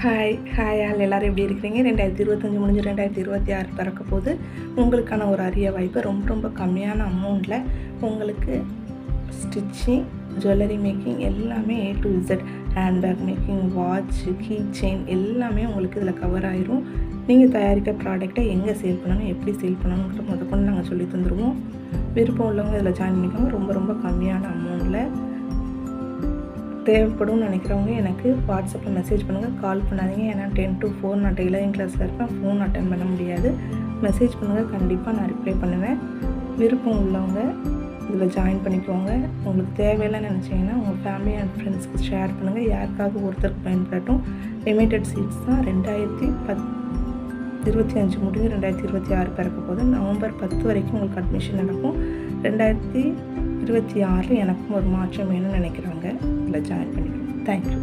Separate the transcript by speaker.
Speaker 1: Hi all எல்லோரும் எப்படி இருக்கிறீங்க? 2025 முடிஞ்சு 2026 பிறக்க போது உங்களுக்கான ஒரு அரிய வாய்ப்பு. ரொம்ப கம்மியான அமௌண்ட்டில் உங்களுக்கு ஸ்டிச்சிங், ஜுவல்லரி மேக்கிங் எல்லாமே A to Z, ஹேண்ட்பேக் மேக்கிங், வாட்ச், கீ செயின் எல்லாமே உங்களுக்கு இதில் கவர் ஆயிரும். நீங்கள் தயாரிக்கிற ப்ராடக்டை எங்கே சேல் பண்ணணும், எப்படி சேல் பண்ணணுங்கிற முதற்கொண்டு நாங்கள் சொல்லி தந்துடுவோம். விருப்பம் உள்ளவங்க இதில் ஜாயின் பண்ணிக்கோங்க. ரொம்ப கம்மியான அமௌண்ட்டில் தேவைப்படும்னு நினைக்கிறவங்க எனக்கு வாட்ஸ்அப்பில் மெசேஜ் பண்ணுங்கள், கால் பண்ணாதீங்க. ஏன்னா 10 to 4 நான் டெய்லரிங் கிளாஸில் இருப்பேன், ஃபோன் அட்டன் பண்ண முடியாது. மெசேஜ் பண்ணுங்கள், கண்டிப்பாக நான் ரிப்ளை பண்ணுவேன். விருப்பம் உள்ளவங்க இதில் ஜாயின் பண்ணிக்கோங்க. உங்களுக்கு தேவையில்லைன்னு நினச்சிங்கன்னா உங்கள் ஃபேமிலி அண்ட் ஃப்ரெண்ட்ஸ்க்கு ஷேர் பண்ணுங்கள். யாருக்காக ஒருத்தருக்கு பயன்படட்டும். லிமிட்டட் சீட்ஸ் தான். 2025 முடிஞ்சு 2026 பிறக்க போது நவம்பர் 10 வரைக்கும் உங்களுக்கு அட்மிஷன் நடக்கும். 2026 எனக்கும் ஒரு மாற்றம் வேணும்னு நினைக்கிறவங்க இதில் ஜாயின் பண்ணிக்கணும். தேங்க்யூ.